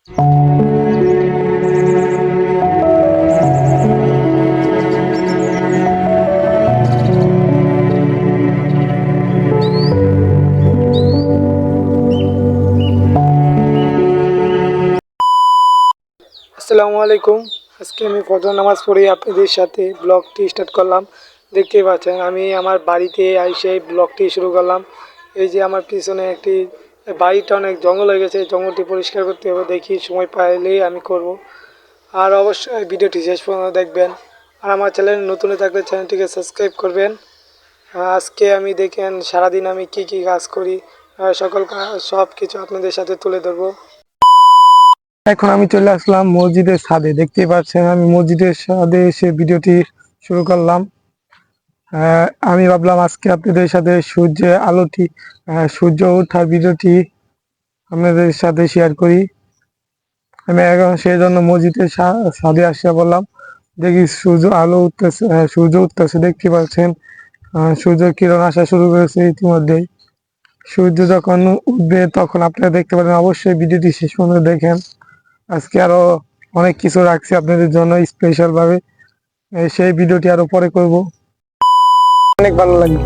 আসসালামু আলাইকুম। আজকে আমি ফজর নামাজ পড়ে আপনাদের সাথে ব্লগটি স্টার্ট করলাম। দেখতেই পাচ্ছেন আমি আমার বাড়িতে এসে ব্লগটি শুরু করলাম। এই যে আমার পিছনে একটি বাড়িটা অনেক জঙ্গল হয়ে গেছে, জঙ্গলটি পরিষ্কার করতে হবে, দেখি সময় পাইলেই আমি করব। আর অবশ্যই ভিডিওটি শেষ পর্যন্ত দেখবেন। আর আমার চ্যানেল নতুন থাকলে চ্যানেলটিকে সাবস্ক্রাইব করবেন। আজকে আমি দেখেন সারাদিন আমি কি কাজ করি, সকল সব কিছু আপনাদের সাথে তুলে ধরবো। এখন আমি চলে আসলাম মসজিদের ছাদে। দেখতেই পাচ্ছেন আমি মসজিদের ছাদে এসে ভিডিওটি শুরু করলাম। আমি ভাবলাম আজকে আপনাদের সাথে সূর্যের আলোটি, সূর্য ওঠার ভিডিওটি আপনাদের সাথে শেয়ার করি। আমি এখন সেই জন্য মসজিদের ছাদে আসিয়া বললাম, দেখি সূর্য আলো উঠতেছে, সূর্য উঠতেছে দেখতে পাচ্ছেন। সূর্য কিরণ আসা শুরু করেছে ইতিমধ্যেই। সূর্য যখন উঠবে তখন আপনারা দেখতে পারেন। অবশ্যই ভিডিওটি শেষ পর্যন্ত দেখেন। আজকে আরো অনেক কিছু রাখছি আপনাদের জন্য স্পেশাল ভাবে, সেই ভিডিওটি আরো পরে করব। অনেক ভালো লাগবে।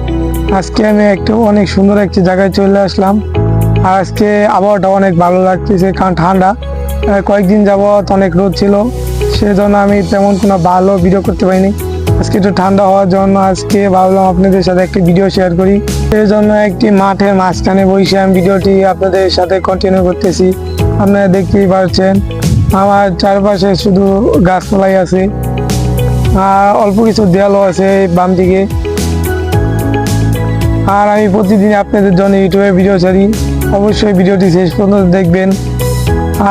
আজকে আমি অনেক সুন্দর একটি জায়গায় চলে আসলাম। আর আজকে আবহাওয়াটা অনেক ভালো লাগতেছে, কারণ ঠান্ডা। কয়েকদিন যাবত অনেক রোদ ছিল, সেজন্য আমি তেমন কোনো ভালো ভিডিও করতে পারিনি। আজকে একটু ঠান্ডা হওয়ার জন্য আজকে ভাবলাম আপনাদের সাথে একটি ভিডিও শেয়ার করি। সেই জন্য একটি মাঠের মাঝখানে বসে আমি ভিডিওটি আপনাদের সাথে কন্টিনিউ করতেছি। আপনারা দেখতেই পাচ্ছেন আমার চারপাশে শুধু গাছপালাই আছে, আর অল্প কিছু দেয়ালও আছে বাম দিকে। আর আমি প্রতিদিন আপনাদের জন্য ইউটিউবে ভিডিও ছাড়ি। অবশ্যই ভিডিওটি শেষ পর্যন্ত দেখবেন।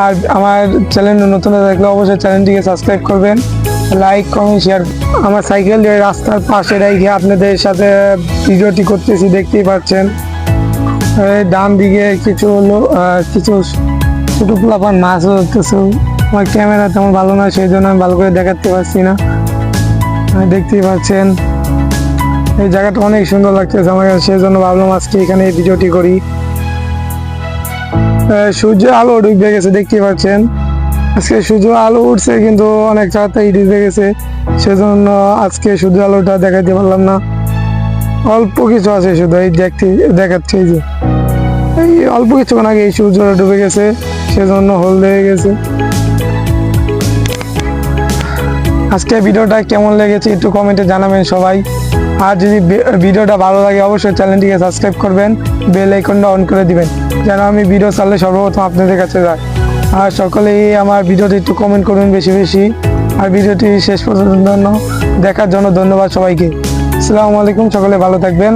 আর আমার চ্যানেল নতুন থাকলে অবশ্যই চ্যানেলটিকে সাবস্ক্রাইব করবেন, লাইক কমেন্ট শেয়ার। আমার সাইকেল দিয়ে রাস্তার পাশে রেখে আপনাদের সাথে ভিডিওটি করতেছি, দেখতেই পাচ্ছেন। ডান দিকে কিছু ছোটো পোলাপান মাছ ধরতেছে। আমার ক্যামেরা তেমন ভালো না, সেই জন্য আমি ভালো করে দেখাতে পারছি না। দেখতেই পাচ্ছেন এই জায়গাটা অনেক সুন্দর লাগতেছে আমার কাছে, সেই জন্য ভাবলাম আজকে এখানে এই ভিডিওটি করি। সূর্য আলো ডুবে গেছে, দেখতে পাচ্ছেন। আজকে সূর্য আলো উঠছে কিন্তু অনেক তাড়াতাড়ি ডুবে গেছে, সেজন্য আজকে সূর্য আলোটা দেখাতে পারলাম না। অল্প কিছু আছে শুধু এই দেখাচ্ছে, এই যে এই অল্প কিছুক্ষণ আগে এই সূর্যটা ডুবে গেছে, সেজন্য হলদে হয়ে গেছে। আজকে ভিডিওটা কেমন লেগেছে একটু কমেন্টে জানাবেন সবাই। আর যদি ভিডিওটা ভালো লাগে অবশ্যই চ্যানেলটিকে সাবস্ক্রাইব করবেন, বেল আইকনটা অন করে দিবেন, যেন আমি ভিডিও চাললে সর্বপ্রথম আপনাদের কাছে যায়। আর সকলেই আমার ভিডিওটি একটু কমেন্ট করুন বেশি বেশি। আর ভিডিওটি শেষ পর্যন্ত দেখার জন্য ধন্যবাদ সবাইকে। আসসালামু আলাইকুম, সকলে ভালো থাকবেন।